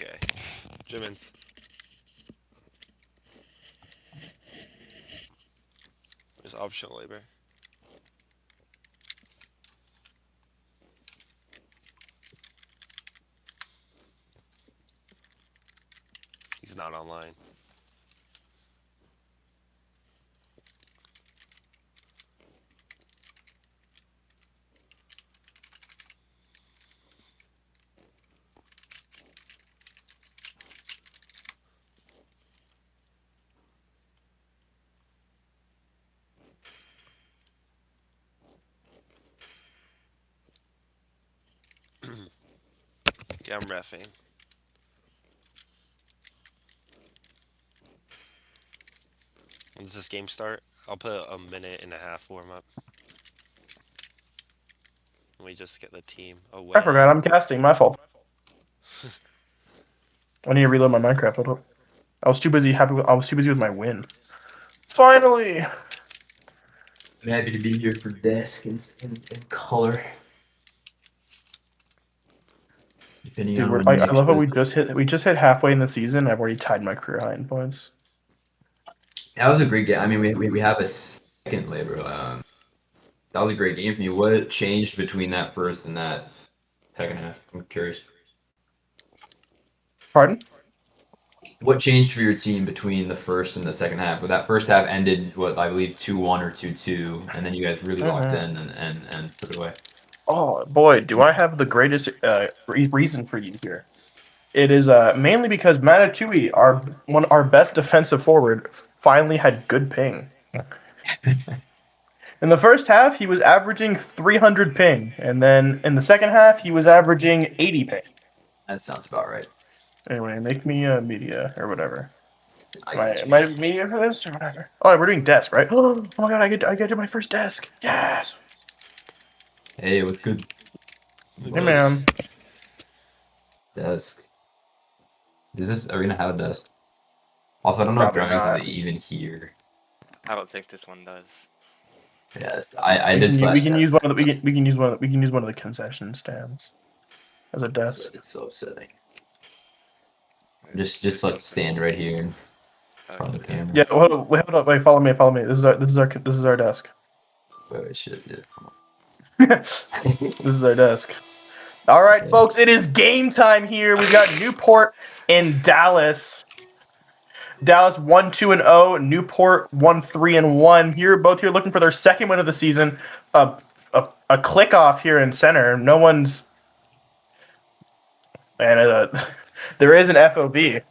Okay. Jimin's. There's optional labor. He's not online. Yeah, I'm reffing. When does this game start? I'll put a minute and a half warm up. Let me just get the team I away. forgot I'm casting. My fault. I need to reload my Minecraft. Hold up. I was too busy with my win. Finally. I'm happy to be here for desk in color. Depending Dude, on when I next love how was. we just hit halfway in the season. I've already tied my career high in points. That was a great game. I mean, we have a second labor. That was a great game for you. What changed between that first and that second half? I'm curious. Pardon? What changed for your team between the first and the second half? Well, that first half ended, what, I believe 2-1 or 2-2, and then you guys really locked in and put it away. Oh boy, do I have the greatest reason for you here? It is mainly because Matatui, our best defensive forward, finally had good ping. In the first half, he was averaging 300 ping, and then in the second half, he was averaging 80 ping. That sounds about right. Anyway, make me media or whatever. I Am got you. I media for this or whatever? Oh, we're doing desk, right? Oh my god, I get to do my first desk. Yes. Hey, what's good? Hey man. Desk. Are we gonna have a desk? Also, I don't know if Probably Drowning is not. even here. I don't think this one does. Yes, I did slash We can desk. use one of the we can use one of the concession stands as a desk. It's so upsetting. Just like stand right here in front of the camera. Yeah, hold up, wait, follow me. This is our desk. Wait, shit, yeah. This is our desk. All right, Okay. folks, it is game time here. We've got Newport and Dallas. Dallas 1-2-0, Newport 1-3-1. Here, both here looking for their second win of the season. A click off here in center. No one's, and there is an FOV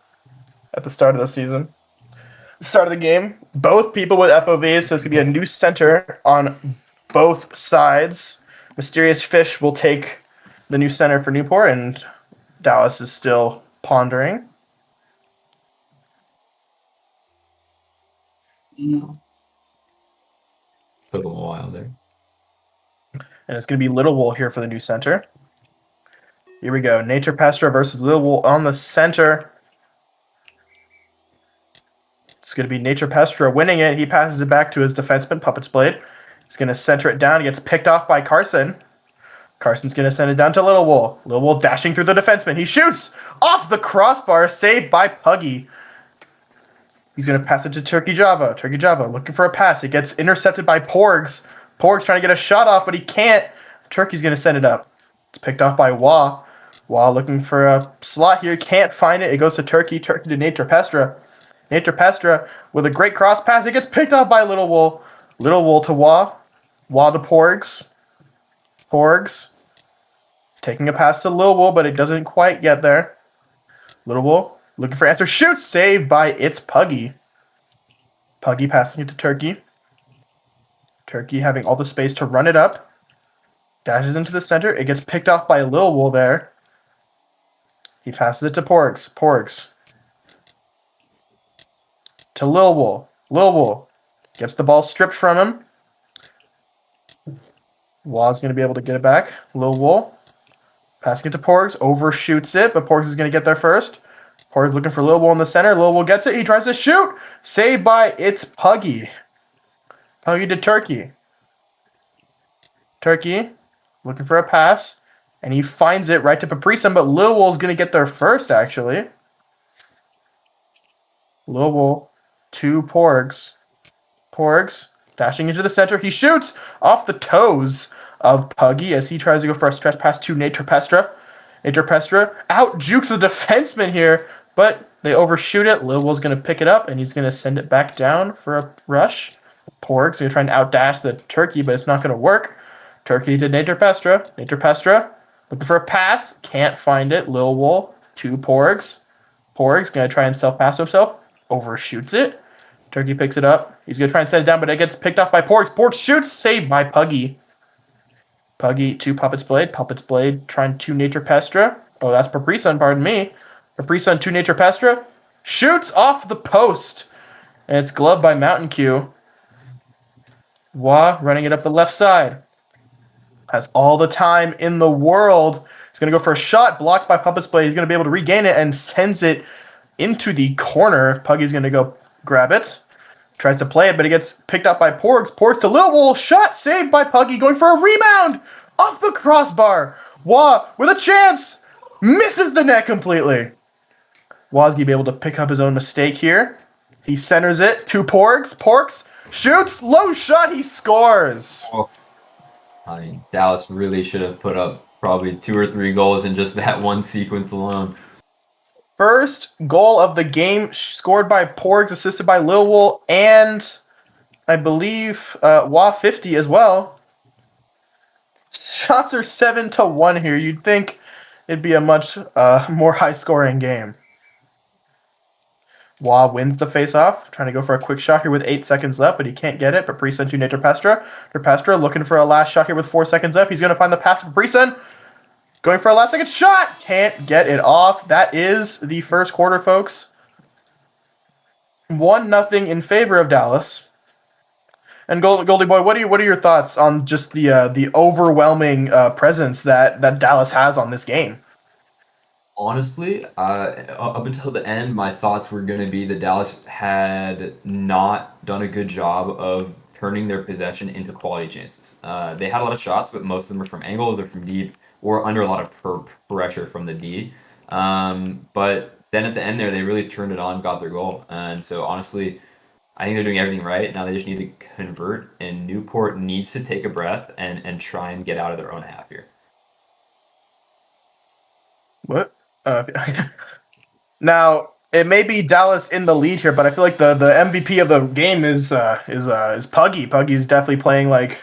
at the start of the season. Start of the game. Both people with FOVs, so it's gonna be a new center on both sides. Mysterious Fish will take the new center for Newport, and Dallas is still pondering. Took him a while there. And it's going to be Little Wool here for the new center. Here we go. Nature Pastra versus Little Wool on the center. It's going to be Nature Pastra winning it. He passes it back to his defenseman, Puppet's Blade. He's going to center it down. He gets picked off by Carson. Carson's going to send it down to Little Wool. Little Wool dashing through the defenseman. He shoots off the crossbar, saved by Puggy. He's going to pass it to Turkey Java. Turkey Java looking for a pass. It gets intercepted by Porgs. Porgs trying to get a shot off, but he can't. Turkey's going to send it up. It's picked off by Wah. Wah looking for a slot here. Can't find it. It goes to Turkey. Turkey to Nature Pestra. Nature Pestra with a great cross pass. It gets picked off by Little Wool. Little Wool to Wah. Wah to Porgs. Porgs taking a pass to Little Wool, but it doesn't quite get there. Little Wool looking for answer. Shoots. Saved by It's Puggy. Puggy passing it to Turkey. Turkey having all the space to run it up. Dashes into the center. It gets picked off by Lil Wool there. He passes it to Porgs. Porgs. To Lil Wool. Lil Wool gets the ball stripped from him. Wall's going to be able to get it back. Lil Wool passing it to Porgs. Overshoots it, but Porgs is going to get there first. Porgs looking for Lil Wool in the center. Lil Wool gets it. He tries to shoot. Saved by It's Puggy. Puggy to Turkey. Turkey looking for a pass. And he finds it right to Paprisun, but Lil Wool's going to get there first, actually. Lil Wool to Porgs. Porgs dashing into the center. He shoots off the toes of Puggy as he tries to go for a stretch pass to Nate Terpestra. Nate Terpestra out jukes the defenseman here, but they overshoot it. Lil Wool's going to pick it up, and he's going to send it back down for a rush. Porgs going to try and outdash the Turkey, but it's not going to work. Turkey to Nate Terpestra. Nate Terpestra looking for a pass. Can't find it. Lil Wool to Porgs. Porgs going to try and self-pass himself. Overshoots it. Turkey picks it up. He's going to try and set it down, but it gets picked off by Porgs. Porgs shoots. Saved by Puggy. Puggy to Puppet's Blade. Puppet's Blade trying to Nate Terpestra. Oh, that's Paprisun, pardon me. Paprisun to Nate Terpestra. Shoots off the post. And it's gloved by Mountain Q. Wah running it up the left side. Has all the time in the world. He's going to go for a shot blocked by Puppet's Blade. He's going to be able to regain it and sends it into the corner. Puggy's going to go grab it. Tries to play it, but it gets picked up by Porgs. Porgs to Lil Wool. Shot saved by Puggy. Going for a rebound off the crossbar. Wah with a chance. Misses the net completely. Wah's going to be able to pick up his own mistake here. He centers it to Porgs. Porgs shoots. Low shot. He scores. Oh. I mean, Dallas really should have put up probably 2 or 3 goals in just that one sequence alone. First goal of the game scored by Porgs, assisted by Lil Wool, and I believe Wah 50 as well. Shots are 7-1 here. You'd think it'd be a much more high-scoring game. Wah wins the face-off, trying to go for a quick shot here with 8 seconds left, but he can't get it. Paprisun to Nate Terpestra. Terpestra looking for a last shot here with 4 seconds left. He's going to find the pass to Paprisun. Going for a last-second shot. Can't get it off. That is the first quarter, folks. 1-0 in favor of Dallas. And Goldie Boy, what are your thoughts on just the overwhelming presence that Dallas has on this game? Honestly, up until the end, my thoughts were going to be that Dallas had not done a good job of turning their possession into quality chances. They had a lot of shots, but most of them were from angles or from deep or under a lot of pressure from the D. But then at the end there, they really turned it on, got their goal. And so honestly, I think they're doing everything right. Now they just need to convert, and Newport needs to take a breath and try and get out of their own half here. What? Now, it may be Dallas in the lead here, but I feel like the MVP of the game is Puggy. Puggy's definitely playing like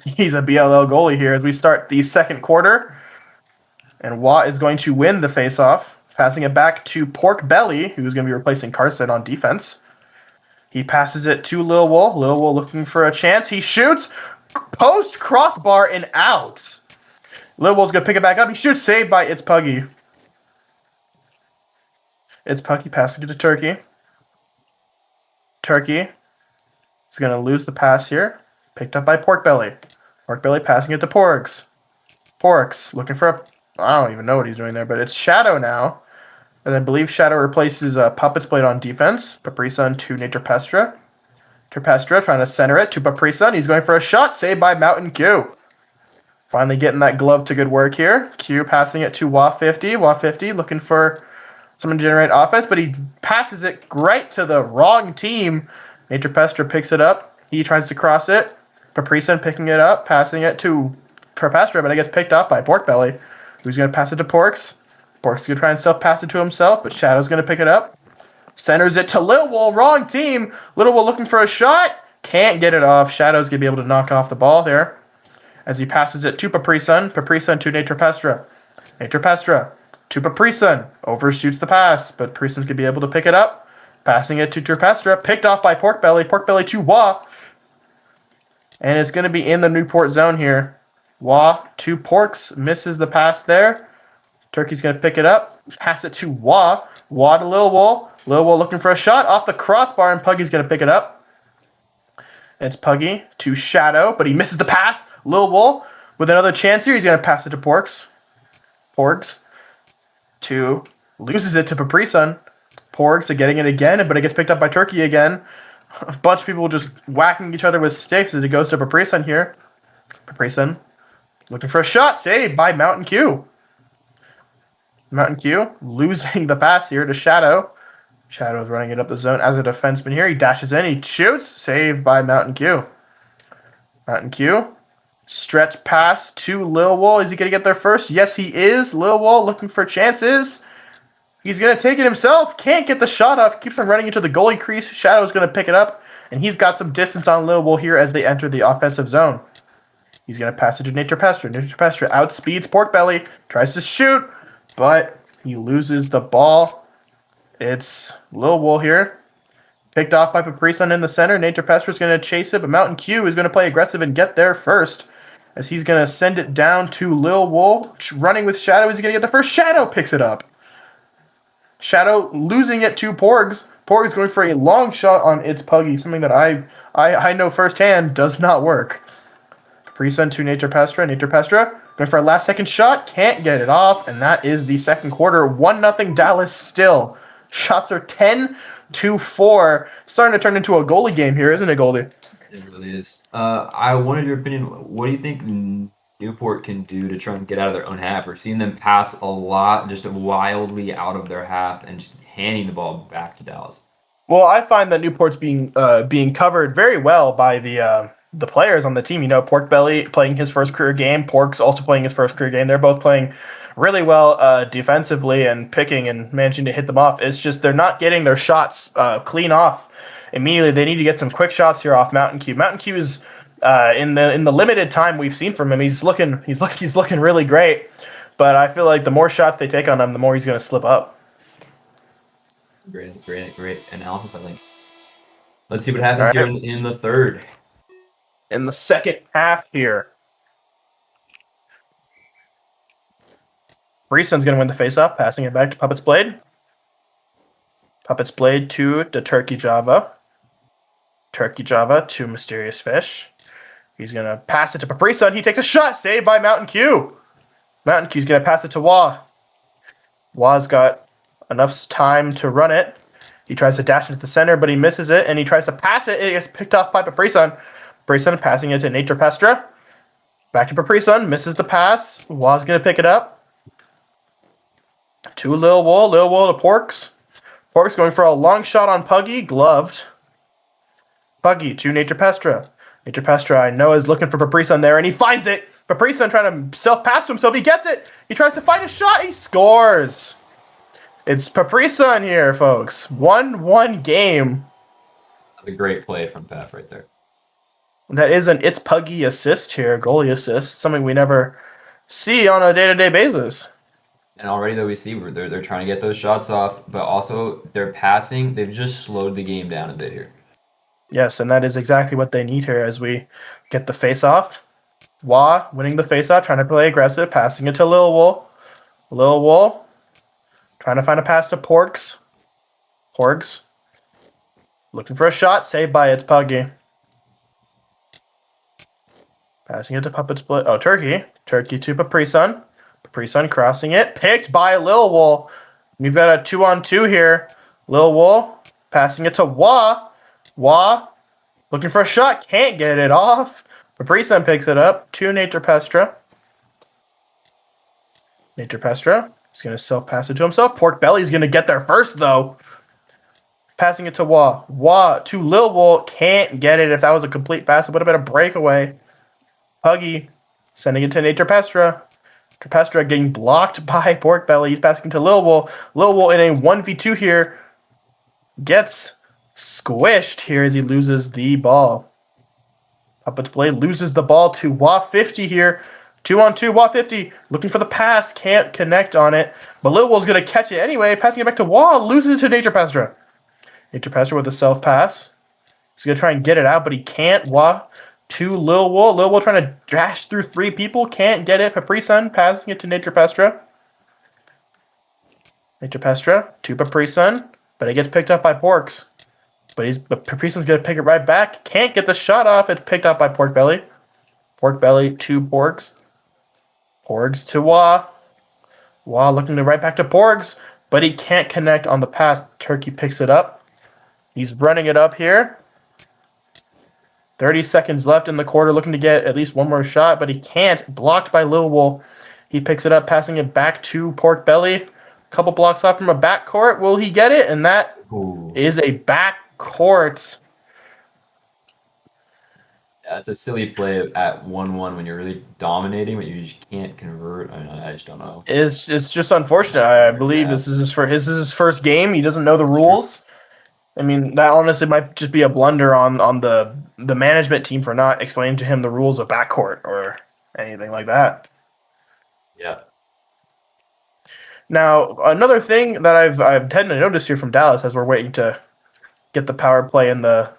he's a BLL goalie here as we start the second quarter. And Watt is going to win the faceoff, passing it back to Pork Belly, who's going to be replacing Carson on defense. He passes it to Lil Wool. Lil Wool looking for a chance. He shoots, post crossbar and out. Lil Wool's going to pick it back up. He shoots, saved by It's Puggy. It's Puggy passing it to Turkey. Turkey is going to lose the pass here. Picked up by Pork Belly. Pork Belly passing it to Porgs. Porgs looking for a... I don't even know what he's doing there, but it's Shadow now. And I believe Shadow replaces Puppet's Blade on defense. Paprisun to Nate Terpestra. Terpestra trying to center it to Paprisun. He's going for a shot, saved by Mountain Q. Finally getting that glove to good work here. Q passing it to Wah 50. Wah 50 looking for someone to generate offense, but he passes it right to the wrong team. Nate Terpestra picks it up. He tries to cross it. Paprisun picking it up, passing it to Terpestra, but it gets picked up by Pork Belly, who's going to pass it to Porks. Porks is going to try and self-pass it to himself, but Shadow's going to pick it up. Centers it to Lil Wool, wrong team. Lil Wool looking for a shot. Can't get it off. Shadow's going to be able to knock off the ball there as he passes it to Paprisun. Paprisun to Nate Terpestra. Nate Terpestra to Paprisun. Overshoots the pass, but Paprisun's going to be able to pick it up. Passing it to Terpestra. Picked off by Pork Belly. Pork Belly to Wah. And it's going to be in the Newport zone here. Wah to Porks. Misses the pass there. Turkey's going to pick it up. Pass it to Wah. Wah to Lil Wool. Lil Wool looking for a shot off the crossbar, and Puggy's going to pick it up. It's Puggy to Shadow, but he misses the pass. Lil Wool with another chance here. He's going to pass it to Porks. Porgs loses it to Paprisun. Porgs are getting it again, but it gets picked up by Turkey again. A bunch of people just whacking each other with sticks as it goes to Paprisun here. Paprisun Looking for a shot. Saved by Mountain Q. Mountain Q losing the pass here to Shadow. Shadow's running it up the zone as a defenseman here. He dashes in. He shoots. Saved by Mountain Q. Mountain Q. Stretch pass to Lil Wool. Is he going to get there first? Yes, he is. Lil Wool looking for chances. He's going to take it himself. Can't get the shot off. Keeps on running into the goalie crease. Shadow's going to pick it up. And he's got some distance on Lil Wool here as they enter the offensive zone. He's going to pass it to Nature Pestra. Nature Pestra outspeeds Porkbelly. Tries to shoot, but he loses the ball. It's Lil Wool here. Picked off by Paprisan in the center. Nature Pestra is going to chase it, but Mountain Q is going to play aggressive and get there first. As he's going to send it down to Lil Wool. Running with Shadow. Is he going to get the first? Shadow picks it up. Shadow losing it to Porgs. Porgs going for a long shot on its Puggy. Something that I know firsthand does not work. Pre-send to Nature Pestra. Nature Pestra going for a last second shot. Can't get it off. And that is the second quarter. 1-0 Dallas still. Shots are 10-4. Starting to turn into a goalie game here, isn't it, Goldie? It really is. I wanted your opinion. What do you think Newport can do to try and get out of their own half? We're seeing them pass a lot, just wildly out of their half, and just handing the ball back to Dallas. Well, I find that Newport's being covered very well by the players on the team. You know, Porkbelly playing his first career game. Pork's also playing his first career game. They're both playing really well defensively and picking and managing to hit them off. It's just they're not getting their shots clean off immediately. They need to get some quick shots here off Mountain Q. Mountain Q is in the limited time we've seen from him, he's looking really great. But I feel like the more shots they take on him, the more he's going to slip up. Great analysis, I think. Let's see what happens here in the third. In the second half here, Breeson's going to win the faceoff, passing it back to Puppet's Blade. Puppet's Blade to the Turkey Java. Turkey Java to Mysterious Fish. He's going to pass it to Paprisa. He takes a shot. Saved by Mountain Q. Mountain Q's going to pass it to Wah. Wah's got enough time to run it. He tries to dash into the center, but he misses it. And he tries to pass it. It gets picked off by Paprisa. Paprisa passing it to Nature Pestra. Back to Paprisa. Misses the pass. Wah's going to pick it up. To Lil Wool. Lil Wool to Porks. Porks going for a long shot on Puggy. Gloved. Puggy to Nature Pestra. Nature Pestra, I know, is looking for Paprisa there, and he finds it. Paprisa trying to self-pass to himself. He gets it. He tries to find a shot. He scores. It's Paprisa in here, folks. 1-1 game. That's a great play from Pat right there. That is an It's Puggy assist here, goalie assist, something we never see on a day-to-day basis. And already though we see they're trying to get those shots off, but also their passing, they've just slowed the game down a bit here. Yes, and that is exactly what they need here as we get the face-off. Wah winning the face-off, trying to play aggressive, passing it to Lil Wool. Lil Wool trying to find a pass to Porgs. Porgs looking for a shot, saved by It's Puggy. Passing it to Puppet Split. Oh, Turkey. Turkey to Paprisun. Paprisun crossing it. Picked by Lil Wool. We've got a 2-on-2 here. Lil Wool passing it to Wah. Wah looking for a shot. Can't get it off. Paprisun picks it up to Nature Pestra. Nature Pestra is going to self-pass it to himself. Porkbelly's going to get there first, though. Passing it to Wah. Wah to Lil Wool. Can't get it. If that was a complete pass, it would have been a breakaway. Puggy sending it to Nature Pestra. Nature Pestra getting blocked by Porkbelly. He's passing to Lil Wool. Lil Wool in a 1v2 here gets squished here as he loses the ball. Puppet's Blade loses the ball to Wah 50 here. 2-on-2, Wah 50 looking for the pass. Can't connect on it. But Lil Wool's going to catch it anyway. Passing it back to Wah. Loses it to Nature Pestra. Nature Pestra with a self-pass. He's going to try and get it out, but he can't. Wah to Lil Wool. Lil Wool trying to dash through three people. Can't get it. Paprisun passing it to Nature Pestra. Nature Pestra to Paprisun. But it gets picked up by Porks. But Paprisun's going to pick it right back. Can't get the shot off. It's picked up by Porkbelly. Porkbelly to Porgs. Porgs to Wah. Wah looking to right back to Porgs. But he can't connect on the pass. Turkey picks it up. He's running it up here. 30 seconds left in the quarter, looking to get at least one more shot, but he can't. Blocked by Lil Wool. He picks it up, passing it back to Pork Belly. A couple blocks off from a backcourt. Will he get it? And that is a backcourt. Yeah, it's a silly play at 1-1 when you're really dominating, but you just can't convert. I just don't know. It's just unfortunate. I believe this is his first game. He doesn't know the rules. I mean, that honestly might just be a blunder on the management team for not explaining to him the rules of backcourt or anything like that. Yeah. Now, another thing that I've tended to notice here from Dallas as we're waiting to get the power play and the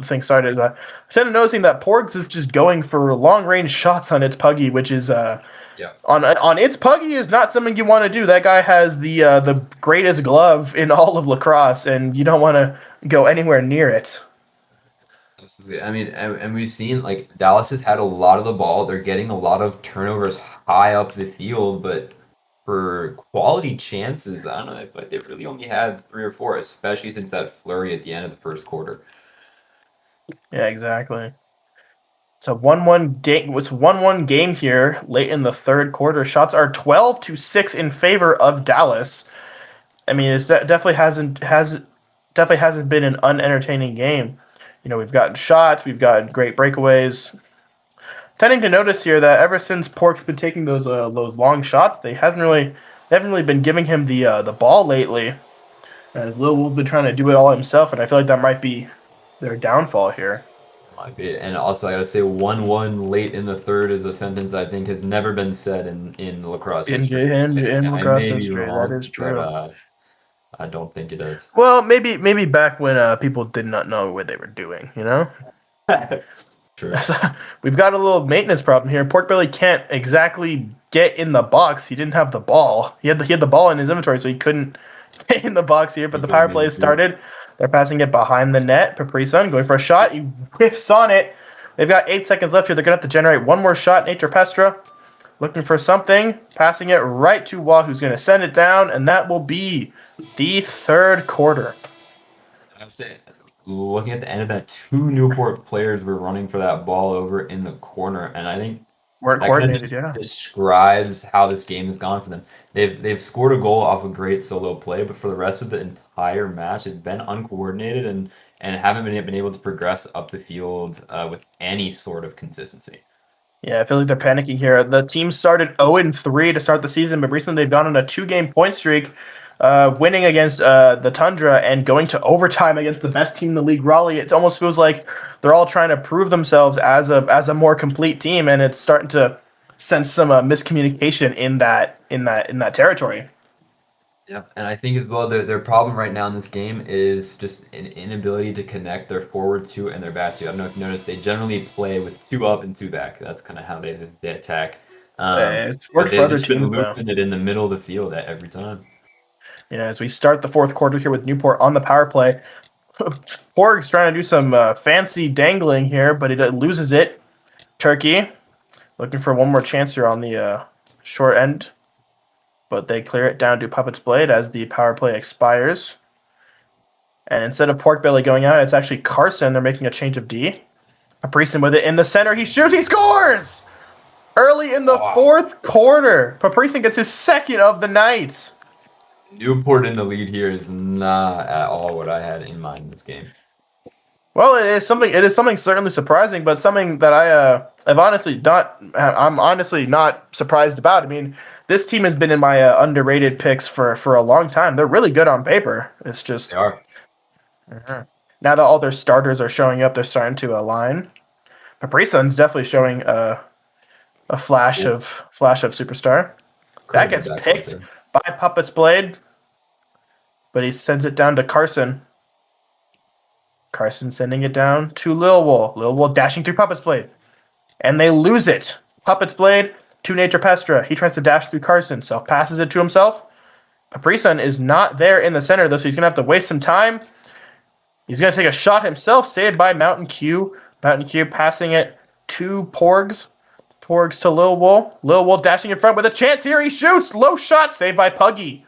thing started, I've tended to noticing that Porgs is just going for long range shots on its Puggy, which is on its Puggy is not something you want to do. That guy has the greatest glove in all of lacrosse, and you don't want to go anywhere near it. Absolutely. I mean, and we've seen like Dallas has had a lot of the ball. They're getting a lot of turnovers high up the field, but for quality chances, I don't know, but they've really only had 3 or 4, especially since that flurry at the end of the first quarter. Yeah, exactly. It's a 1-1 game. It's a 1-1 game here late in the third quarter. Shots are 12-6 in favor of Dallas. I mean, it definitely hasn't been an unentertaining game. You know, we've gotten shots, we've gotten great breakaways. Tending to notice here that ever since Pork's been taking those long shots, they haven't really been giving him the ball lately. As Lil Wol's been trying to do it all himself, and I feel like that might be their downfall here. Might be. And also, I gotta say, 1-1 late in the third is a sentence I think has never been said in lacrosse history. In lacrosse history, wrong, that is true. But, I don't think it is. Well, maybe back when people did not know what they were doing, you know? True. We've got a little maintenance problem here. Pork Belly can't exactly get in the box. He didn't have the ball. He had the ball in his inventory, so he couldn't get in the box here. But the power play has started. They're passing it behind the net. Paprisun going for a shot. He whiffs on it. They've got 8 seconds left here. They're going to have to generate one more shot. Nature Pestra looking for something. Passing it right to Wah, who's going to send it down. And that will be the third quarter. I'm saying, looking at the end of that, 2 Newport players were running for that ball over in the corner. And I think weren't coordinated, yeah. Describes how this game has gone for them. They've scored a goal off a great solo play, but for the rest of the entire match, it's been uncoordinated and haven't been able to progress up the field with any sort of consistency. Yeah, I feel like they're panicking here. The team started 0-3 to start the season, but recently they've gone on a 2-game point streak, winning against the Tundra and going to overtime against the best team in the league, Raleigh. It almost feels like they're all trying to prove themselves as a more complete team, and it's starting to sense some miscommunication in that territory. Yeah, and I think as well their problem right now in this game is just an inability to connect their forward 2 and their back 2. I don't know if you noticed, they generally play with 2 up and 2 back. That's kind of how they attack. It's worked for other teams, though. Losing it in the middle of the field every time. You know, as we start the fourth quarter here with Newport on the power play, Porg's trying to do some fancy dangling here, but he loses it. Turkey looking for one more chance here on the short end, but they clear it down to Puppet's Blade as the power play expires. And instead of Pork Belly going out, it's actually Carson. They're making a change of D. Paprisun with it in the center. He shoots. He scores! Early in the fourth quarter. Paprisun gets his second of the night. Newport in the lead here is not at all what I had in mind in this game. Well, it is something certainly surprising, but something that I'm honestly not surprised about. I mean, this team has been in my underrated picks for a long time. They're really good on paper. It's just they are. Now that all their starters are showing up, they're starting to align. Paprisun's definitely showing a flash of superstar. That gets picked by Puppet's Blade, but he sends it down to Carson. Carson sending it down to Lil Wool. Lil Wool dashing through Puppet's Blade. And they lose it. Puppet's Blade to Nature Pestra. He tries to dash through Carson. Self-passes it to himself. Paprisun is not there in the center, though, so he's going to have to waste some time. He's going to take a shot himself, saved by Mountain Q. Mountain Q passing it to Porgs. Porgs to Lil Wool. Lil Wool dashing in front with a chance here. He shoots. Low shot, saved by Puggy.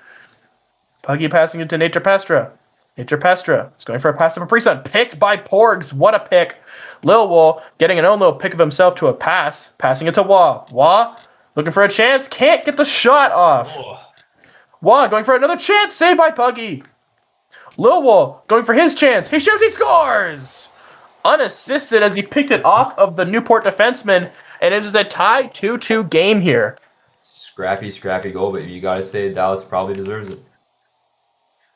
Puggy passing it to Nature Pestra. Nature Pestra is going for a pass to Paprison. Picked by Porgs. What a pick. Lil Wool getting an own little pick of himself to a pass. Passing it to Wah. Wah looking for a chance. Can't get the shot off. Wah going for another chance. Saved by Puggy. Lil Wool going for his chance. He shoots. He scores. Unassisted as he picked it off of the Newport defenseman. And it is a tie 2-2 game here. Scrappy goal, but you gotta say Dallas probably deserves it.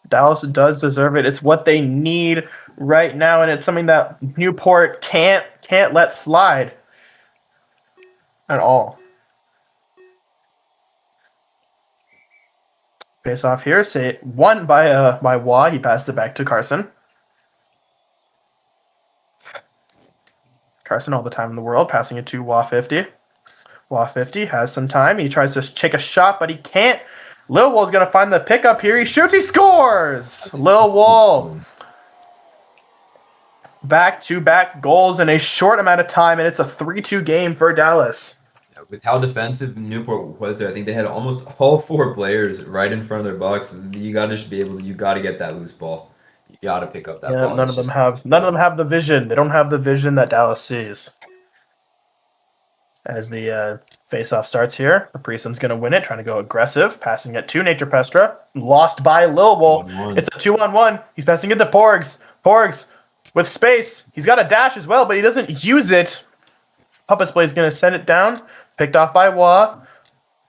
Dallas does deserve it. It's what they need right now, and it's something that Newport can't let slide at all. Face off here, won by Wah. He passed it back to Carson. Carson, all the time in the world, passing it to Wah 50. Wah 50 has some time. He tries to take a shot, but he can't. Lil Wool's going to find the pickup here. He shoots. He scores. Lil Wool. Back-to-back goals in a short amount of time, and it's a 3-2 game for Dallas. With how defensive Newport was there, I think they had almost all 4 players right in front of their box. You got to just be able to. You got to get that loose ball. You got to pick up that ball. None of them have the vision. They don't have the vision that Dallas sees. As the face-off starts here, Caprice's going to win it, trying to go aggressive, passing it to Nature Pestra. Lost by Lil Wool. It's a 2-on-1. He's passing it to Porgs. Porgs with space. He's got a dash as well, but he doesn't use it. Puppet's Blade is going to send it down. Picked off by Wah.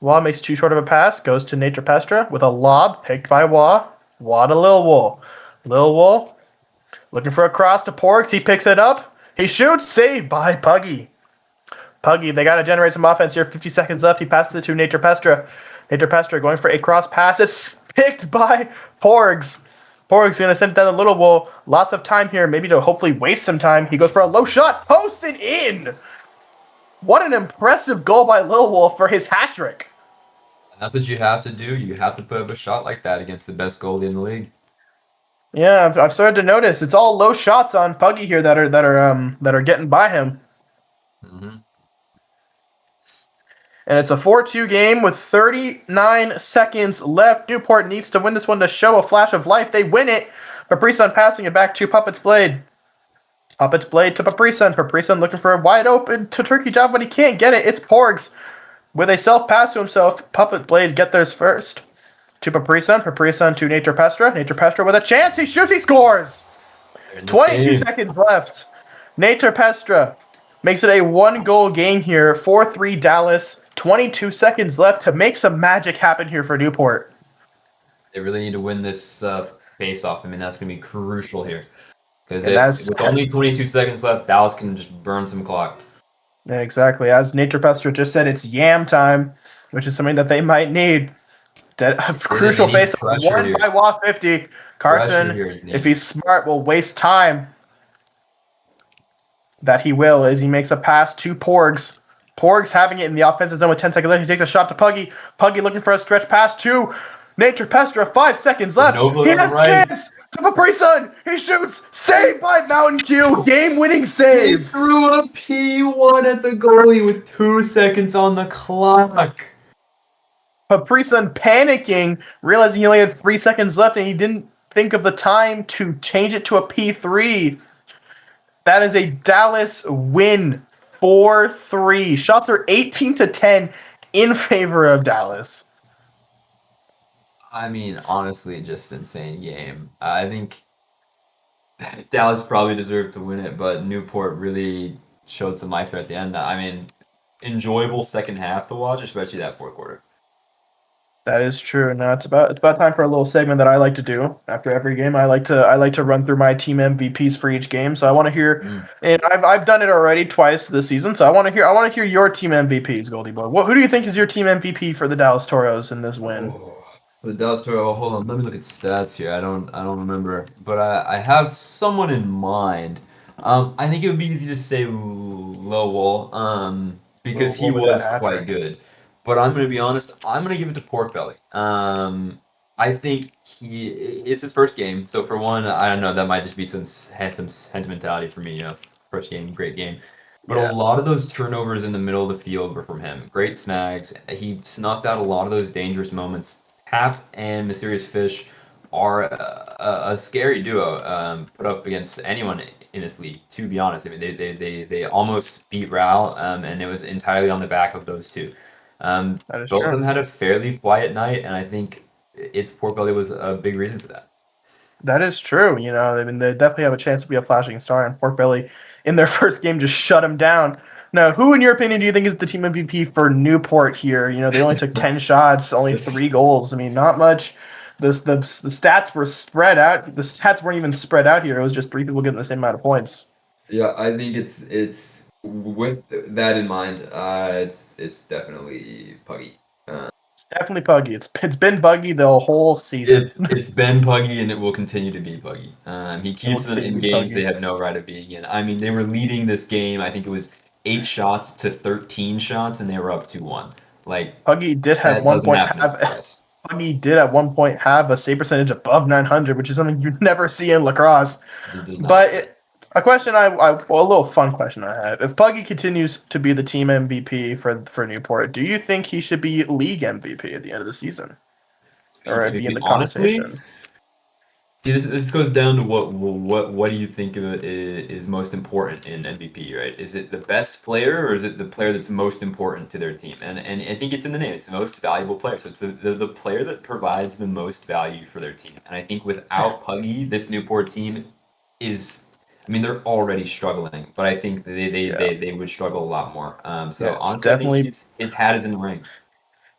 Wah makes too short of a pass. Goes to Nature Pestra with a lob. Picked by Wah. Wah to Lil Wool. Lil Wool looking for a cross to Porgs. He picks it up. He shoots. Saved by Puggy. Puggy, they got to generate some offense here. 50 seconds left. He passes it to Nature Pestra. Nature Pestra going for a cross pass. It's picked by Porgs. Porgs going to send it down to Little Wool. Lots of time here, maybe to hopefully waste some time. He goes for a low shot. Posted in. What an impressive goal by Lil Wool for his hat trick. And that's what you have to do. You have to put up a shot like that against the best goalie in the league. Yeah, I've started to notice it's all low shots on Puggy here that are getting by him. Mm-hmm. And it's a 4-2 game with 39 seconds left. Newport needs to win this one to show a flash of life. They win it. Paprison passing it back to Puppet's Blade. Puppet's Blade to Paprison. Paprison looking for a wide open to Turkey Job, but he can't get it. It's Porgs with a self-pass to himself. Puppet Blade get theirs first. To Paprison. Paprison to Nature Pestra. Nature Pestra with a chance. He shoots. He scores. 22 seconds left. Nature Pestra makes it a 1-goal game here. 4-3 Dallas. 22 seconds left to make some magic happen here for Newport. They really need to win this face-off. I mean, that's going to be crucial here. Because with only 22 seconds left, Dallas can just burn some clock. Yeah, exactly. As Nature Pestra just said, it's yam time, which is something that they might need. Crucial face-off won by Wah 50. Carson, if he's smart, will waste time. That he will, as he makes a pass to Porgs. Porgs having it in the offensive zone with 10 seconds left. He takes a shot to Puggy. Puggy looking for a stretch pass to Nature Pestra. 5 seconds left. He has a chance to Paprison. He shoots. Saved by Mountain Q. Game-winning save. He threw a P1 at the goalie with 2 seconds on the clock. Paprison panicking, realizing he only had 3 seconds left, and he didn't think of the time to change it to a P3. That is a Dallas win. 4-3. Shots are 18-10 in favor of Dallas. I mean, honestly, just insane game. I think Dallas probably deserved to win it, but Newport really showed some life there at the end. I mean, enjoyable second half to watch, especially that fourth quarter. That is true. Now it's about time for a little segment that I like to do after every game. I like to run through my team MVPs for each game. So I want to hear, and I've done it already twice this season. So I want to hear your team MVPs, Goldie Boy. Who do you think is your team MVP for the Dallas Toros in this win? The Dallas Toros. Hold on, let me look at stats here. I don't remember, but I have someone in mind. I think it would be easy to say Lowell, because he was quite good. But I'm going to be honest, I'm going to give it to Pork Belly. I think it's his first game. So for one, I don't know, that might just be some sentimentality for me. First game, great game. But a lot of those turnovers in the middle of the field were from him. Great snags. He snuffed out a lot of those dangerous moments. Hap and Mysterious Fish are a scary duo. Put up against anyone in this league. To be honest, I mean they almost beat Real, and it was entirely on the back of those two. That is Both true. of them had a fairly quiet night, and I think its pork belly was a big reason for that. That is true. You know, I mean, they definitely have a chance to be a flashing star, and Pork Belly in their first game just shut him down. Now, who, in your opinion, do you think is the team MVP for Newport here? You know, they only took 10 shots, only 3 goals. I mean, not much. The stats were spread out. The stats weren't even spread out here. It was just 3 people getting the same amount of points. Yeah, I think it's with that in mind, it's definitely Puggy. It's definitely Puggy. It's been Buggy the whole season. It's been Puggy, and it will continue to be Puggy. He keeps them continue in to be games Puggy. they have no right of being in. I mean, they were leading this game. I think it was 8 shots to 13 shots, and they were up 2-1. Like Puggy did have that one doesn't point happen in have lacrosse. Puggy did at one point have a save percentage above 900, which is something you never see in lacrosse. This does not But exist. a question a little fun question I had: if Puggy continues to be the team MVP for Newport, do you think he should be league MVP at the end of the season, or be in the Honestly, conversation? see, this goes down to what do you think of it is most important in MVP, right? Is it the best player, or is it the player that's most important to their team? And I think it's in the name. It's the most valuable player. So it's the player that provides the most value for their team. And I think without Puggy, this Newport team is. I mean, they're already struggling, but I think they would struggle a lot more. So Yeah, honestly, I think his hat is in the ring.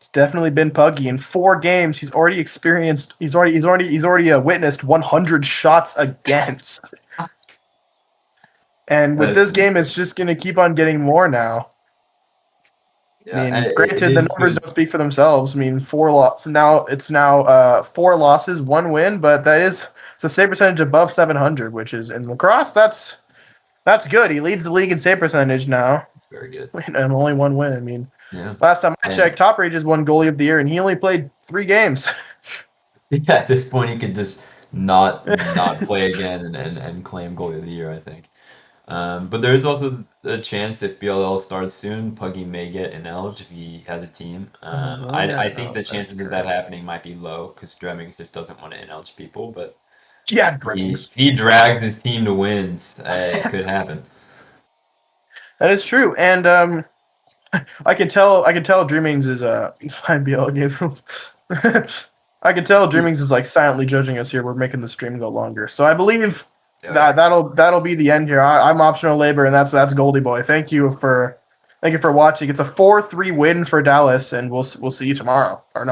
it's definitely been Puggy. In 4 games, he's already witnessed 100 shots against. And with this game, it's just going to keep on getting more now. Yeah, I mean, and granted, the numbers don't speak for themselves. I mean, 4 losses, 1 win, but it's a save percentage above 700, which is in lacrosse. That's good. He leads the league in save percentage now, very good. and only 1 win. I mean, Yeah. last time I And- checked, Top Rage has won goalie of the year, and he only played 3 games. Yeah, at this point, he could just not play again and claim goalie of the year, I think. But there is also a chance if BLL starts soon, Puggy may get ineligible if he has a team. I think the chances of that happening might be low because Dremmings just doesn't want to ineligible people. But Yeah, if Dremmings. he drags his team to wins, it could happen. That is true, and I can tell Dreamings is fine. BL game. I can tell Dreamings is like silently judging us here. We're making the stream go longer, so I believe that'll be the end here. I'm optional labor, and that's Goldie Boy. Thank you for watching. It's a 4-3 win for Dallas, and we'll see you tomorrow. Or not.